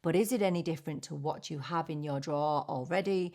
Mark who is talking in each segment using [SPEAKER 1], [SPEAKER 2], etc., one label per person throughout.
[SPEAKER 1] But is it any different to what you have in your drawer already?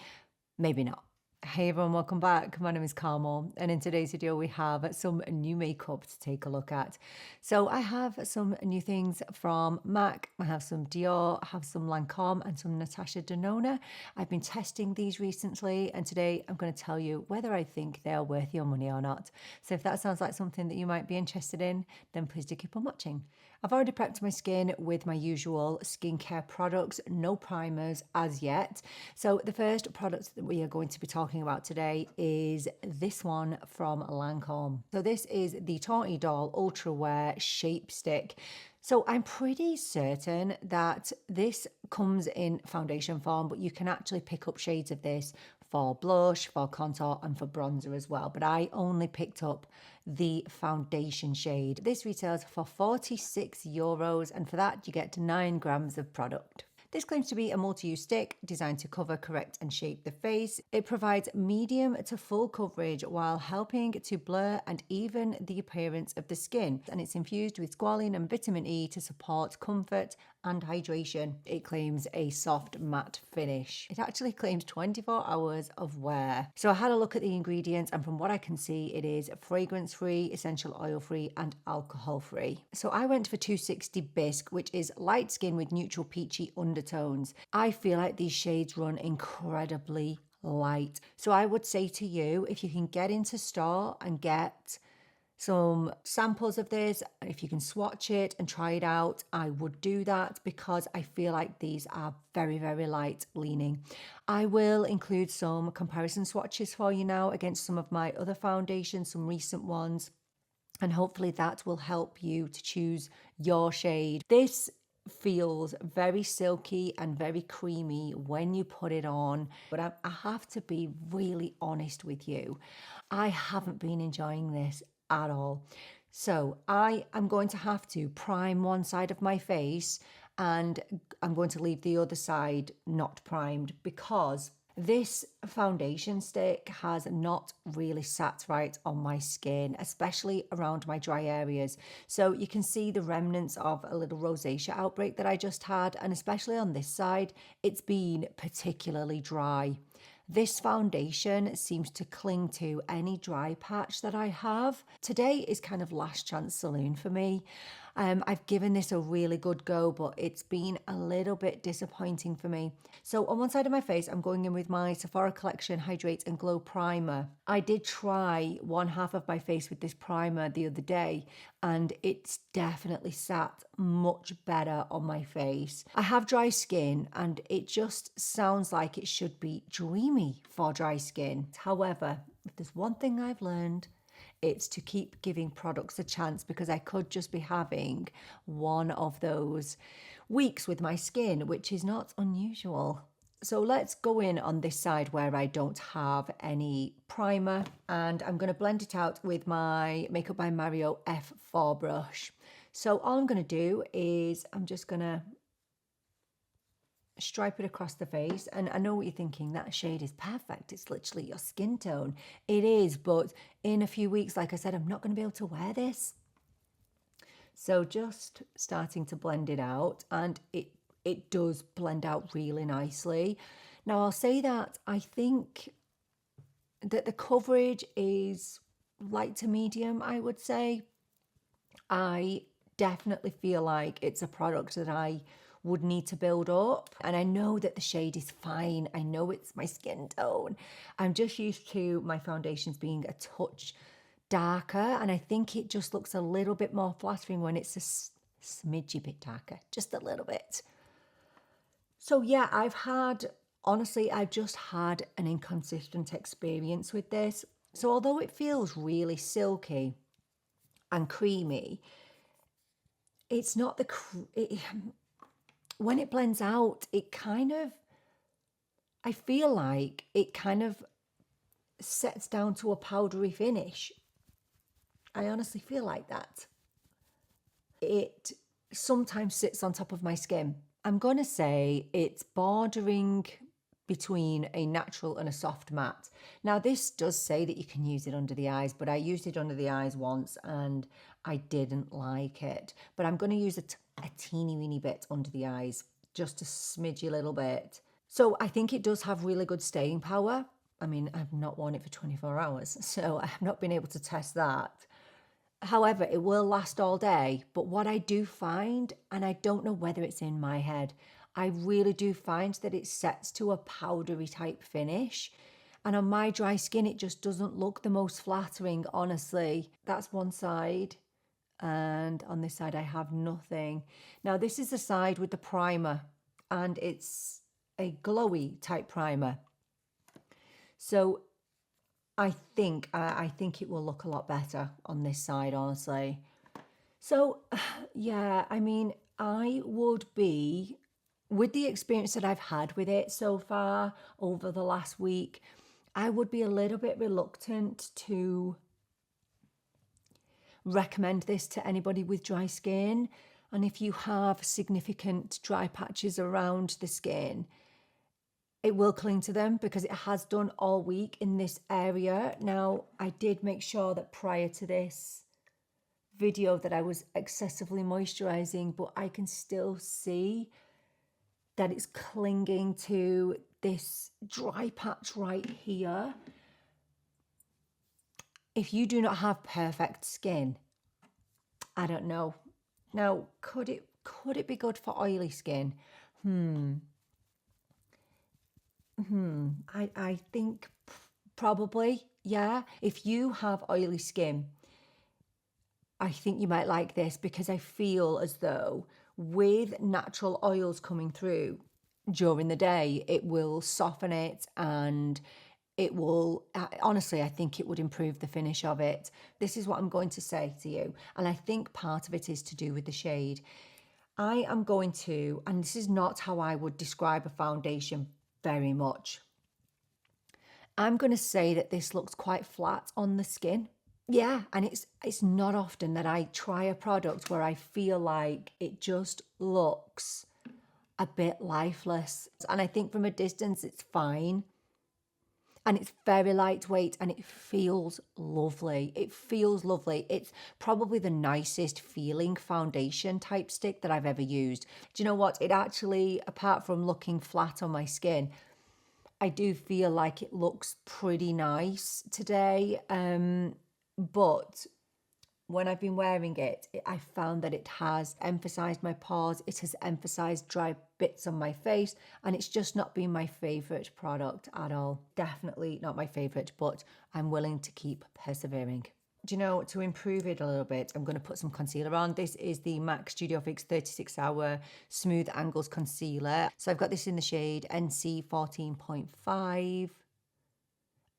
[SPEAKER 1] Maybe not. Hey everyone, welcome back. My name is Carmel, and in today's video we have some new makeup to take a look at. So I have some new things from MAC, I have some Dior, I have some Lancôme and some Natasha Denona. I've been testing these recently, and today I'm going to tell you whether I think they are worth your money or not. So if that sounds like something that you might be interested in, then please do keep on watching. I've already prepped my skin with my usual skincare products, no primers as yet. So the first product that we are going to be talking about today is this one from Lancôme. So this is the Teint Idole Ultra Wear Shape Stick. So I'm pretty certain that this comes in foundation form, but you can actually pick up shades of this for blush, for contour, and for bronzer as well. But I only picked up the foundation shade. This retails for €46, and for that you get 9 grams of product. This claims to be a multi-use stick designed to cover, correct and shape the face. It provides medium to full coverage while helping to blur and even the appearance of the skin. And it's infused with squalene and vitamin E to support comfort and hydration. It claims a soft matte finish. It actually claims 24 hours of wear. So I had a look at the ingredients, and from what I can see, it is fragrance-free, essential oil-free and alcohol-free. So I went for 260 Bisque, which is light skin with neutral peachy undertones. I feel like these shades run incredibly light. So I would say to you, if you can get into store and get some samples of this, if you can swatch it and try it out, I would do that because I feel like these are very, very light leaning. I will include some comparison swatches for you now against some of my other foundations, some recent ones, and hopefully that will help you to choose your shade. This feels very silky and very creamy when you put it on, but I have to be really honest with you. I haven't been enjoying this at all. So I am going to have to prime one side of my face, and I'm going to leave the other side not primed because this foundation stick has not really sat right on my skin, especially around my dry areas. So you can see the remnants of a little rosacea outbreak that I just had, and especially on this side, it's been particularly dry. This foundation seems to cling to any dry patch that I have. Today is kind of last chance saloon for me. I've given this a really good go, but it's been a little bit disappointing for me. So on one side of my face, I'm going in with my Sephora Collection Hydrate and Glow Primer. I did try one half of my face with this primer the other day, and it's definitely sat much better on my face. I have dry skin, and it just sounds like it should be dreamy for dry skin. However, if there's one thing I've learned, it's to keep giving products a chance, because I could just be having one of those weeks with my skin, which is not unusual. So let's go in on this side where I don't have any primer, and I'm going to blend it out with my Makeup by Mario F4 brush. So all I'm going to do is I'm just going to stripe it across the face. And I know what you're thinking, that shade is perfect, it's literally your skin tone. It is, but in a few weeks, like I said, I'm not going to be able to wear this. So just starting to blend it out, and it does blend out really nicely. Now I'll say that I think that the coverage is light to medium, I would say. I definitely feel like it's a product that I would need to build up, and I know that the shade is fine. I know it's my skin tone. I'm just used to my foundations being a touch darker, and I think it just looks a little bit more flattering when it's a smidgy bit darker, just a little bit. So yeah, I've just had an inconsistent experience with this. So although it feels really silky and creamy, it's not when it blends out, I feel like it kind of sets down to a powdery finish. I honestly feel like that. It sometimes sits on top of my skin. I'm going to say it's bordering between a natural and a soft matte. Now this does say that you can use it under the eyes, but I used it under the eyes once and I didn't like it. But I'm going to use a teeny weeny bit under the eyes just a smidgy little bit. So I think it does have really good staying power. I mean, I've not worn it for 24 hours, so I have not been able to test that. However, it will last all day. But what I do find, and I don't know whether it's in my head, I really do find that it sets to a powdery type finish. And on my dry skin, it just doesn't look the most flattering, honestly. That's one side. And on this side, I have nothing. Now, this is the side with the primer, and it's a glowy type primer. So I think it will look a lot better on this side, honestly. So yeah, I mean, I would be, with the experience that I've had with it so far over the last week, I would be a little bit reluctant to recommend this to anybody with dry skin. And if you have significant dry patches around the skin, it will cling to them because it has done all week in this area. Now, I did make sure that prior to this video that I was excessively moisturizing, but I can still see that it's clinging to this dry patch right here. If you do not have perfect skin, I don't know. Now, could it be good for oily skin? I think probably, yeah. If you have oily skin, I think you might like this because I feel as though with natural oils coming through during the day, it will soften it and it will, honestly, I think it would improve the finish of it. This is what I'm going to say to you. And I think part of it is to do with the shade. I am going to, and this is not how I would describe a foundation very much. I'm going to say that this looks quite flat on the skin. Yeah, and it's not often that I try a product where I feel like it just looks a bit lifeless. And I think from a distance, it's fine. And it's very lightweight and it feels lovely. It feels lovely. It's probably the nicest feeling foundation type stick that I've ever used. Do you know what? It actually, apart from looking flat on my skin, I do feel like it looks pretty nice today. But when I've been wearing it, I found that it has emphasized my pores. It has emphasized dry bits on my face, and it's just not been my favorite product at all. Definitely not my favorite, but I'm willing to keep persevering. Do you know, to improve it a little bit, I'm going to put some concealer on. This is the MAC Studio Fix 36 Hour Smooth Angles Concealer. So I've got this in the shade NC 14.5,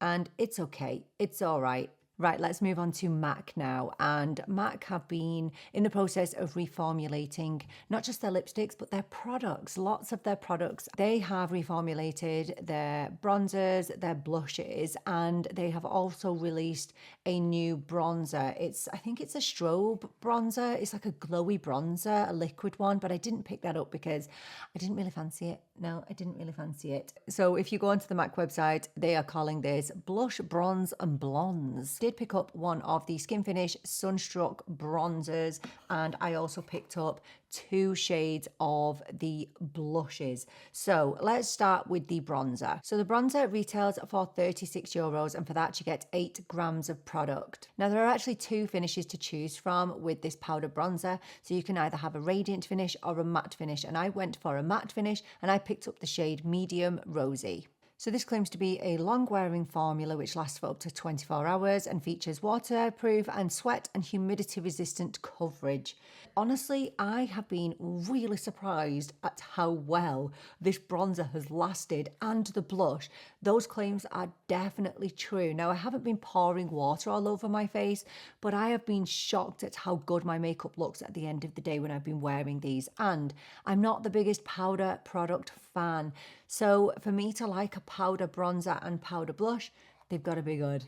[SPEAKER 1] and it's okay. It's all right. Right, let's move on to MAC now. And MAC have been in the process of reformulating not just their lipsticks, but their products, lots of their products. They have reformulated their bronzers, their blushes, and they have also released a new bronzer. I think it's a strobe bronzer. It's like a glowy bronzer, a liquid one, but I didn't pick that up because I didn't really fancy it. No, I didn't really fancy it. So if you go onto the MAC website, they are calling this Blush, Bronze and Blondes. Did pick up one of the Skinfinish Sunstruck bronzers, and I also picked up 2 shades of the blushes. So let's start with the bronzer. So the bronzer retails for €36, and for that you get 8 grams of product. Now there are actually 2 finishes to choose from with this powder bronzer, so you can either have a radiant finish or a matte finish, and I went for a matte finish and I picked up the shade Medium Rosy. So this claims to be a long-wearing formula which lasts for up to 24 hours and features waterproof and sweat and humidity-resistant coverage. Honestly, I have been really surprised at how well this bronzer has lasted, and the blush. Those claims are definitely true. Now, I haven't been pouring water all over my face, but I have been shocked at how good my makeup looks at the end of the day when I've been wearing these. And I'm not the biggest powder product fan. So for me to like a powder bronzer and powder blush, they've got to be good.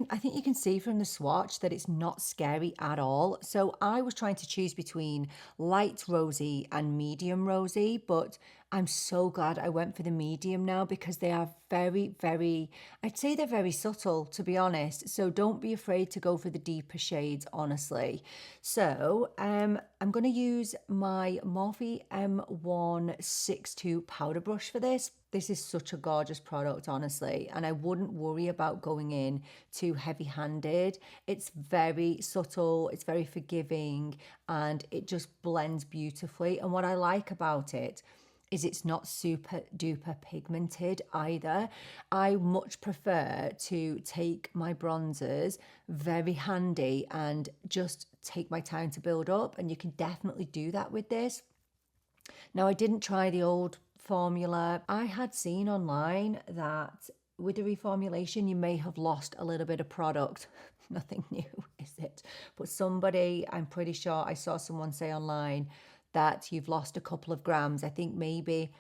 [SPEAKER 1] I think you can see from the swatch that it's not scary at all. So I was trying to choose between light rosy and medium rosy, but I'm so glad I went for the medium now because they are very, very, I'd say they're very subtle, to be honest. So don't be afraid to go for the deeper shades, honestly. So I'm going to use my Morphe M162 powder brush for this. This is such a gorgeous product, honestly, and I wouldn't worry about going in too heavy-handed. It's very subtle, it's very forgiving, and it just blends beautifully. And what I like about it is it's not super duper pigmented either. I much prefer to take my bronzers very handy and just take my time to build up, and you can definitely do that with this. Now, I didn't try the old formula. I had seen online that with the reformulation, you may have lost a little bit of product. Nothing new, is it? But somebody, I'm pretty sure I saw someone say online that you've lost a couple of grams. I think maybe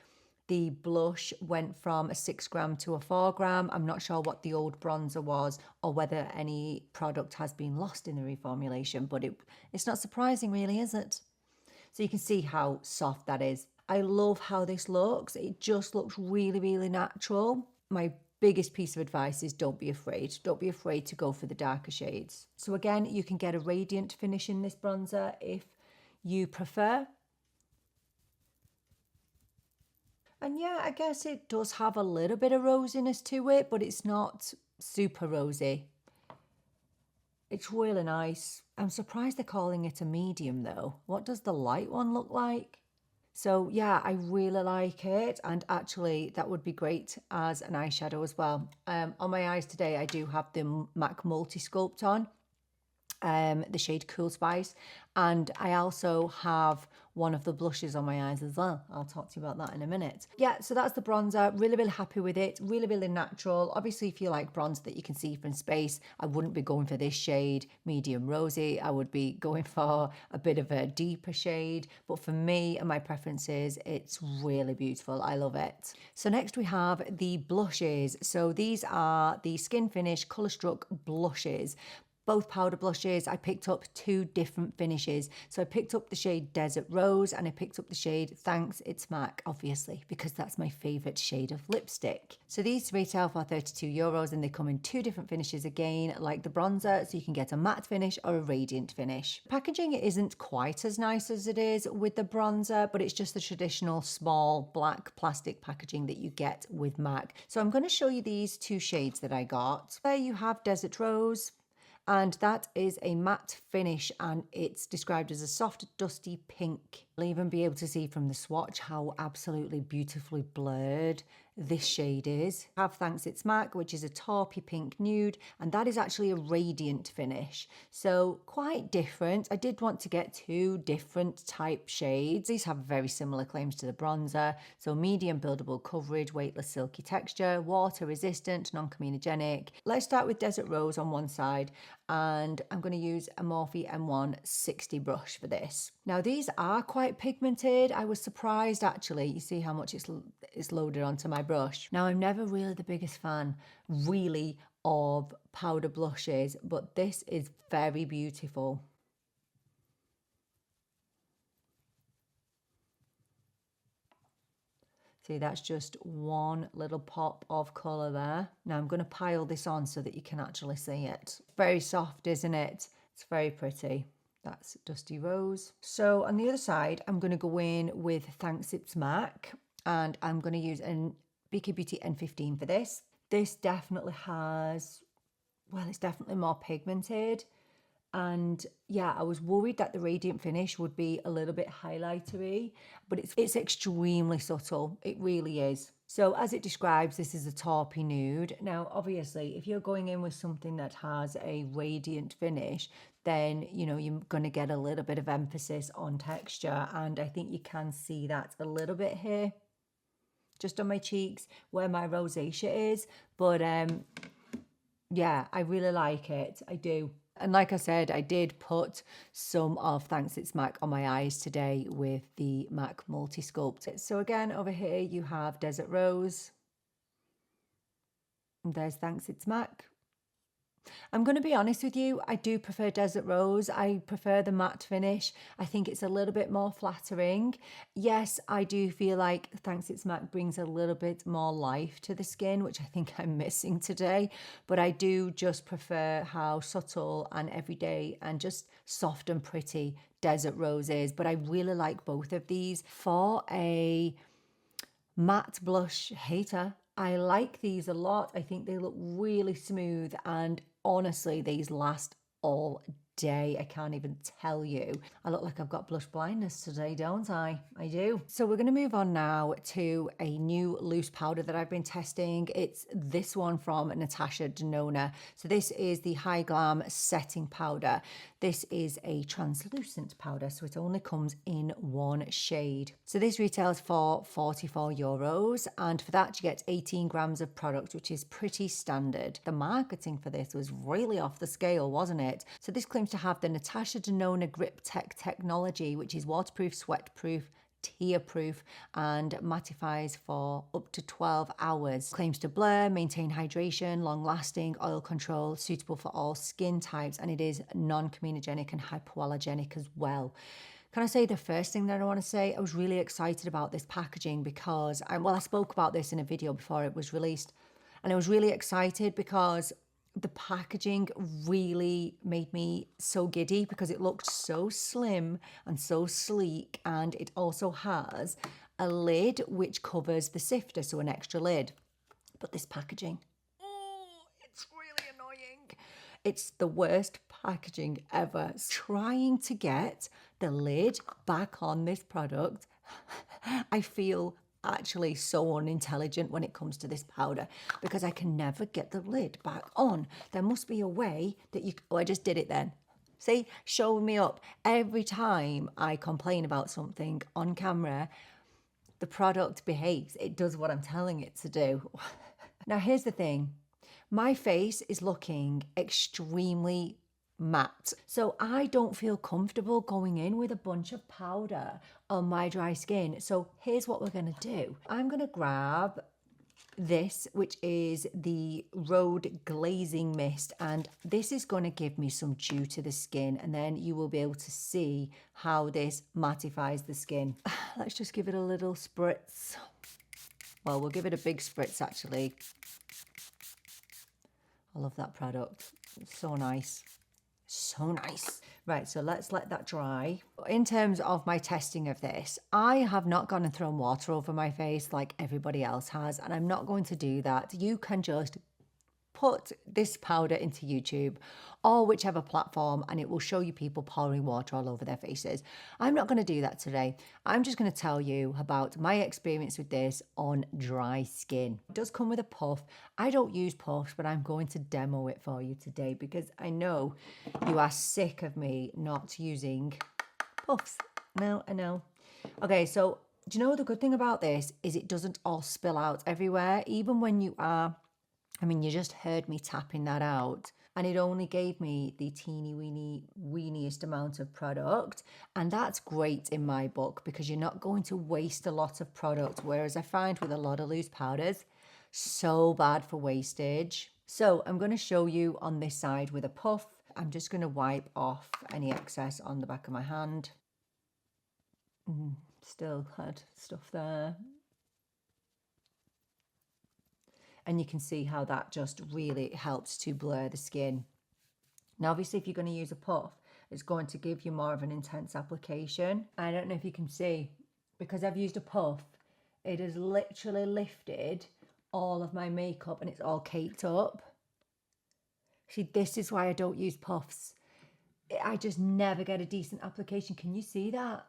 [SPEAKER 1] the blush went from a 6 gram to a 4 gram. I'm not sure what the old bronzer was or whether any product has been lost in the reformulation, but it's not surprising really, is it? So you can see how soft that is. I love how this looks. It just looks really, really natural. My biggest piece of advice is don't be afraid. Don't be afraid to go for the darker shades. So again, you can get a radiant finish in this bronzer if you prefer. And yeah, I guess it does have a little bit of rosiness to it, but it's not super rosy. It's really nice. I'm surprised they're calling it a medium though. What does the light one look like? So yeah, I really like it, and actually that would be great as an eyeshadow as well. On my eyes today, I do have the MAC Multi Sculpt on, the shade Cool Spice, and I also have one of the blushes on my eyes as well. I'll talk to you about that in a minute. Yeah, so that's the bronzer. Really, really happy with it. Really, really natural. Obviously, if you like bronzer that you can see from space, I wouldn't be going for this shade, medium rosy. I would be going for a bit of a deeper shade. But for me and my preferences, it's really beautiful. I love it. So next we have the blushes. So these are the Skinfinish Colourstruck blushes. Both powder blushes. I picked up 2 different finishes. So I picked up the shade Desert Rose and I picked up the shade Thanks It's MAC, obviously, because that's my favourite shade of lipstick. So these retail for €32 and they come in 2 different finishes again, like the bronzer, so you can get a matte finish or a radiant finish. Packaging isn't quite as nice as it is with the bronzer, but it's just the traditional small black plastic packaging that you get with MAC. So I'm going to show you these 2 shades that I got. There you have Desert Rose, and that is a matte finish and it's described as a soft dusty pink. You'll even be able to see from the swatch how absolutely beautifully blurred this shade is. I have Thanks It's MAC, which is a taupey pink nude, and that is actually a radiant finish. So quite different. I did want to get 2 different type shades. These have very similar claims to the bronzer. So medium buildable coverage, weightless silky texture, water resistant, non-comedogenic. Let's start with Desert Rose on one side, and I'm going to use a Morphe M160 brush for this. Now these are quite pigmented. I was surprised actually. You see how much it's loaded onto my brush. Now I'm never really the biggest fan really of powder blushes, but this is very beautiful. See, that's just one little pop of colour there. Now I'm going to pile this on so that you can actually see it. Very soft, isn't it? It's very pretty. That's Dusty Rose. So on the other side, I'm going to go in with Thanks It's MAC, and I'm going to use a BK Beauty N15 for this. This definitely has, well, it's definitely more pigmented. And yeah, I was worried that the radiant finish would be a little bit highlightery, but it's extremely subtle. It really is. So as it describes, this is a taupey nude. Now, obviously, if you're going in with something that has a radiant finish, then, you know, you're going to get a little bit of emphasis on texture. And I think you can see that a little bit here, just on my cheeks where my rosacea is. But yeah, I really like it. I do. And like I said, I did put some of Thanks It's MAC on my eyes today with the MAC Multi Sculpt. So again, over here you have Desert Rose. And there's Thanks It's MAC. I'm going to be honest with you, I do prefer Desert Rose. I prefer the matte finish. I think it's a little bit more flattering. Yes, I do feel like Thanks It's Matte brings a little bit more life to the skin, which I think I'm missing today. But I do just prefer how subtle and everyday and just soft and pretty Desert Rose is. But I really like both of these. For a matte blush hater, I like these a lot. I think they look really smooth, and honestly, these last all day. I can't even tell you. I look like I've got blush blindness today, don't I? I do. So we're going to move on now to a new loose powder that I've been testing. It's this one from Natasha Denona. So this is the Hy-Glam setting powder. This is a translucent powder, so it only comes in one shade. So this retails for €44, and for that you get 18 grams of product, which is pretty standard. The marketing for this was really off the scale, wasn't it? So this claims to have the Natasha Denona Grip Tech technology, which is waterproof, sweatproof, tear-proof, and mattifies for up to 12 hours. Claims to blur, maintain hydration, long-lasting, oil control, suitable for all skin types, and it is non-comedogenic and hypoallergenic as well. Can I say the first thing that I want to say? I was really excited about this packaging because, I spoke about this in a video before it was released, and I was really excited because the packaging really made me so giddy because it looked so slim and so sleek, and it also has a lid which covers the sifter, so an extra lid. But this packaging, oh, it's really annoying. It's the worst packaging ever. Trying to get the lid back on this product, I feel actually so unintelligent when it comes to this powder because I can never get the lid back on. There must be a way that you... Oh, I just did it then. See, showing me up. Every time I complain about something on camera, the product behaves. It does what I'm telling it to do. Now, here's the thing. My face is looking extremely matte, so I don't feel comfortable going in with a bunch of powder on my dry skin. So here's what we're going to do. I'm going to grab this, which is the Rhode Glazing Mist, and this is going to give me some dew to the skin, and then you will be able to see how this mattifies the skin. Let's just give it a little spritz. Well, we'll give it a big spritz actually. I love that product. It's so nice. So nice. Right, so let's let that dry. In terms of my testing of this, I have not gone and thrown water over my face like everybody else has, and I'm not going to do that. You can just put this powder into YouTube or whichever platform, and it will show you people pouring water all over their faces. I'm not going to do that today. I'm just going to tell you about my experience with this on dry skin. It does come with a puff. I don't use puffs, but I'm going to demo it for you today because I know you are sick of me not using puffs. No, I know. Okay, so do you know the good thing about this is it doesn't all spill out everywhere, even when you are... I mean, you just heard me tapping that out, and it only gave me the weeniest amount of product, and that's great in my book because you're not going to waste a lot of product, whereas I find with a lot of loose powders, so bad for wastage. So I'm going to show you on this side with a puff. I'm just going to wipe off any excess on the back of my hand. Still had stuff there. And you can see how that just really helps to blur the skin. Now, obviously, if you're going to use a puff, it's going to give you more of an intense application. I don't know if you can see, because I've used a puff, it has literally lifted all of my makeup and it's all caked up. See, this is why I don't use puffs. I just never get a decent application. Can you see that?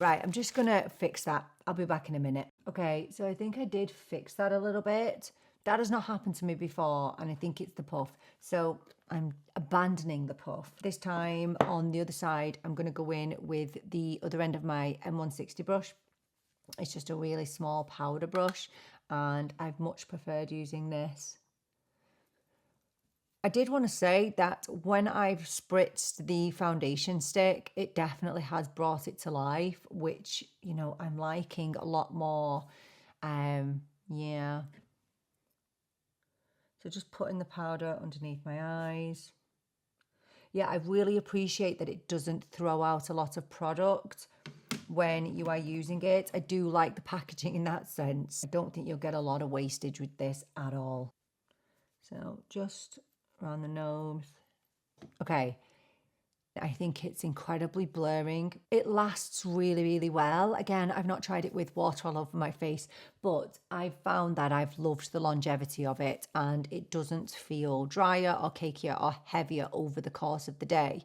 [SPEAKER 1] Right, I'm just going to fix that. I'll be back in a minute. Okay, so I think I did fix that a little bit. That has not happened to me before, and I think it's the puff. So I'm abandoning the puff. This time on the other side, I'm going to go in with the other end of my M160 brush. It's just a really small powder brush, and I've much preferred using this. I did want to say that when I've spritzed the foundation stick, it definitely has brought it to life, which, you know, I'm liking a lot more. Yeah. So just putting the powder underneath my eyes. Yeah, I really appreciate that it doesn't throw out a lot of product when you are using it. I do like the packaging in that sense. I don't think you'll get a lot of wastage with this at all. So just around the nose. Okay. I think it's incredibly blurring. It lasts really, really well. Again, I've not tried it with water all over my face, but I've found that I've loved the longevity of it and it doesn't feel drier or cakier or heavier over the course of the day.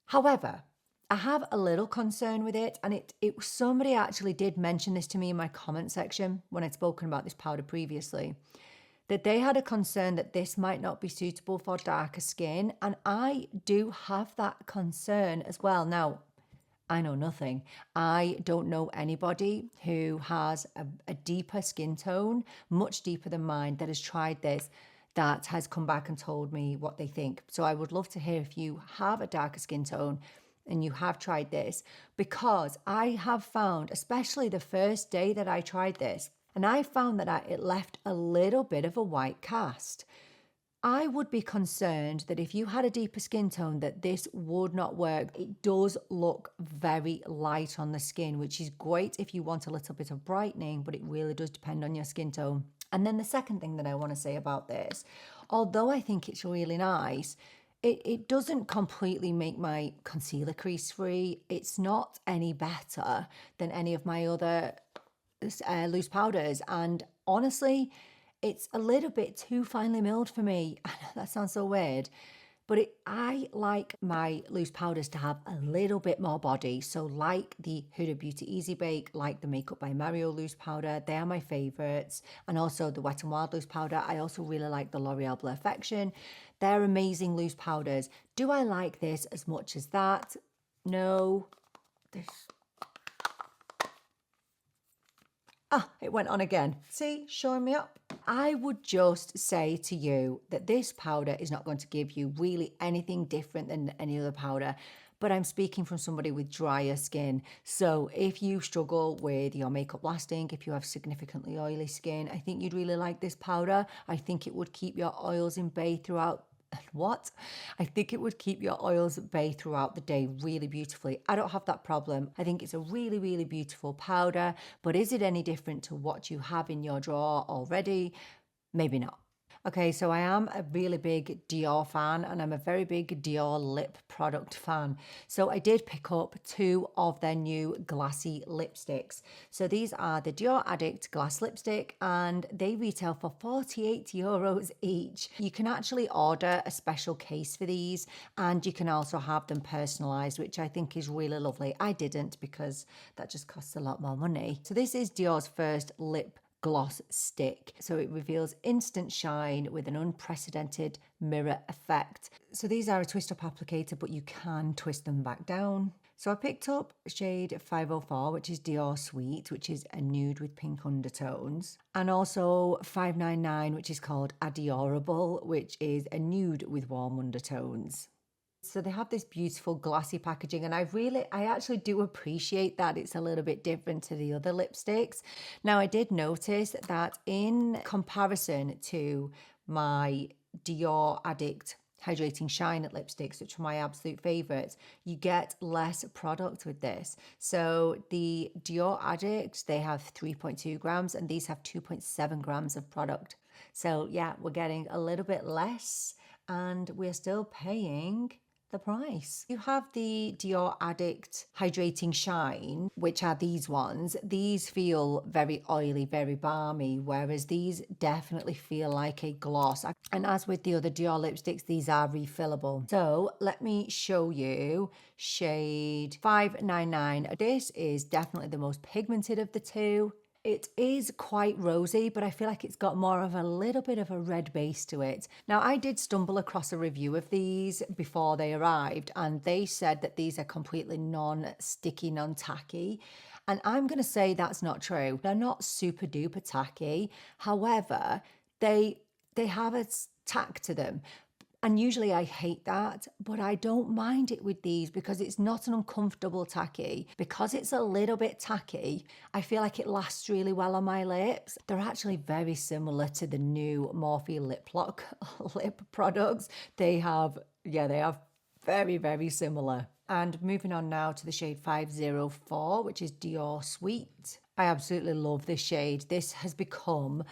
[SPEAKER 1] However, I have a little concern with it, and it somebody actually did mention this to me in my comment section when I'd spoken about this powder previously, that they had a concern that this might not be suitable for darker skin, and I do have that concern as well. Now, I know nothing. I don't know anybody who has a deeper skin tone, much deeper than mine, that has tried this, that has come back and told me what they think. So I would love to hear if you have a darker skin tone and you have tried this, because I have found, especially the first day that I tried this, and I found that it left a little bit of a white cast. I would be concerned that if you had a deeper skin tone that this would not work. It does look very light on the skin, which is great if you want a little bit of brightening, but it really does depend on your skin tone. And then the second thing that I want to say about this, although I think it's really nice, it doesn't completely make my concealer crease free. It's not any better than any of my other loose powders, and honestly it's a little bit too finely milled for me. I know that sounds so weird, but I like my loose powders to have a little bit more body. So like the Huda Beauty Easy Bake, like the Makeup by Mario loose powder, they are my favorites. And also the Wet n Wild loose powder. I also really like the L'Oreal Blurfection. They're amazing loose powders. Do I like this as much as that? No. It went on again. See, showing me up. I would just say to you that this powder is not going to give you really anything different than any other powder, but I'm speaking from somebody with drier skin. So if you struggle with your makeup lasting, if you have significantly oily skin, I think you'd really like this powder. I think it would keep your oils in bay throughout I think it would keep your oils at bay throughout the day really beautifully. I don't have that problem. I think it's a really, really beautiful powder, but is it any different to what you have in your drawer already? Maybe not. Okay, so I am a really big Dior fan, and I'm a very big Dior lip product fan. So I did pick up 2 of their new glassy lipsticks. So these are the Dior Addict glass lipstick, and they retail for €48 each. You can actually order a special case for these, and you can also have them personalized, which I think is really lovely. I didn't, because that just costs a lot more money. So this is Dior's first lip gloss stick. So it reveals instant shine with an unprecedented mirror effect. So these are a twist up applicator, but you can twist them back down. So I picked up shade 504, which is Dior Sweet, which is a nude with pink undertones. And also 599, which is called Adiorable, which is a nude with warm undertones. So they have this beautiful glossy packaging, and I actually do appreciate that it's a little bit different to the other lipsticks. Now, I did notice that in comparison to my Dior Addict Hydrating Shine lipsticks, which are my absolute favorites, you get less product with this. So the Dior Addict, they have 3.2 grams, and these have 2.7 grams of product. So yeah, we're getting a little bit less, and we're still paying the price. You have the Dior Addict Hydrating Shine, which are these ones. These feel very oily, very balmy, whereas these definitely feel like a gloss. And as with the other Dior lipsticks, these are refillable. So let me show you shade 599. This is definitely the most pigmented of the two. It is quite rosy, but I feel like it's got more of a little bit of a red base to it. Now, I did stumble across a review of these before they arrived, and they said that these are completely non-sticky, non-tacky. And I'm going to say that's not true. They're not super duper tacky. However, they have a tack to them. And usually I hate that, but I don't mind it with these because it's not an uncomfortable tacky. Because it's a little bit tacky, I feel like it lasts really well on my lips. They're actually very similar to the new Morphe Lip Lock lip products. They have very, very similar. And moving on now to the shade 504, which is Dior Sweet. I absolutely love this shade. This has become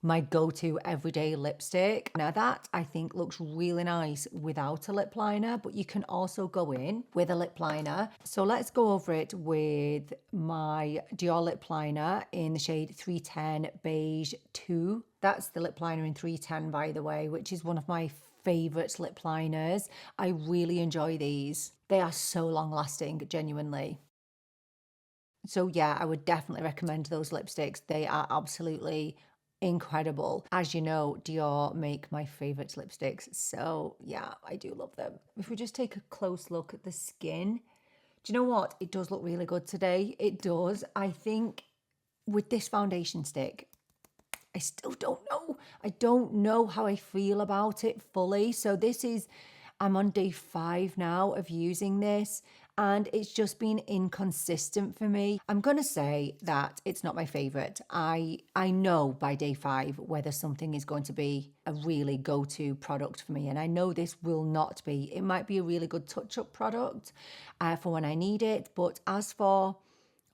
[SPEAKER 1] my go-to everyday lipstick. Now that I think looks really nice without a lip liner, but you can also go in with a lip liner. So let's go over it with my Dior lip liner in the shade 310 Beige 2. That's the lip liner in 310, by the way, which is one of my favorite lip liners. I really enjoy these. They are so long lasting, genuinely. So yeah, I would definitely recommend those lipsticks. They are absolutely incredible. As you know, Dior make my favorite lipsticks. So yeah, I do love them. If we just take a close look at the skin, do you know what? It does look really good today. It does. I think with this foundation stick, I still don't know. I don't know how I feel about it fully. So I'm on day 5 now of using this, and it's just been inconsistent for me. I'm going to say that it's not my favorite. I know by day 5 whether something is going to be a really go-to product for me, and I know this will not be. It might be a really good touch-up product for when I need it, but as for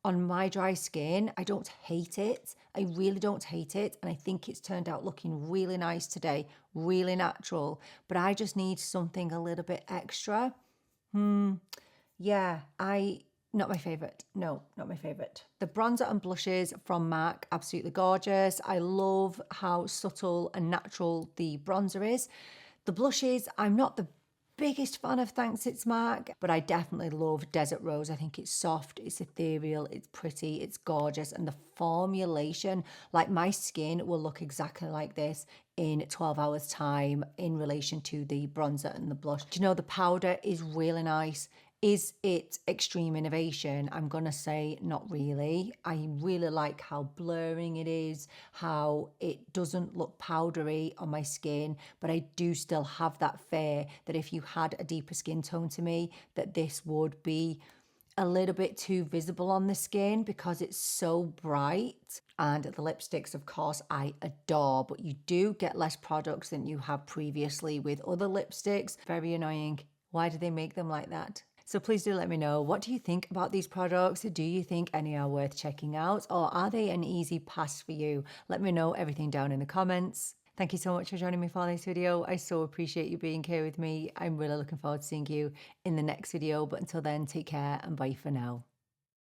[SPEAKER 1] on my dry skin, I don't hate it. I really don't hate it. And I think it's turned out looking really nice today, really natural. But I just need something a little bit extra. Yeah, not my favorite. No, not my favorite. The bronzer and blushes from MAC, absolutely gorgeous. I love how subtle and natural the bronzer is. The blushes, I'm not the biggest fan of Thanks It's MAC, but I definitely love Desert Rose. I think it's soft, it's ethereal, it's pretty, it's gorgeous, and the formulation, like my skin will look exactly like this in 12 hours time in relation to the bronzer and the blush. Do you know, the powder is really nice. Is it extreme innovation? I'm going to say not really. I really like how blurring it is, how it doesn't look powdery on my skin, but I do still have that fear that if you had a deeper skin tone to me, that this would be a little bit too visible on the skin because it's so bright. And the lipsticks, of course, I adore, but you do get less products than you have previously with other lipsticks. Very annoying. Why do they make them like that? So please do let me know, what do you think about these products? Do you think any are worth checking out, or are they an easy pass for you? Let me know everything down in the comments. Thank you so much for joining me for this video. I so appreciate you being here with me. I'm really looking forward to seeing you in the next video, but until then, take care and bye for now.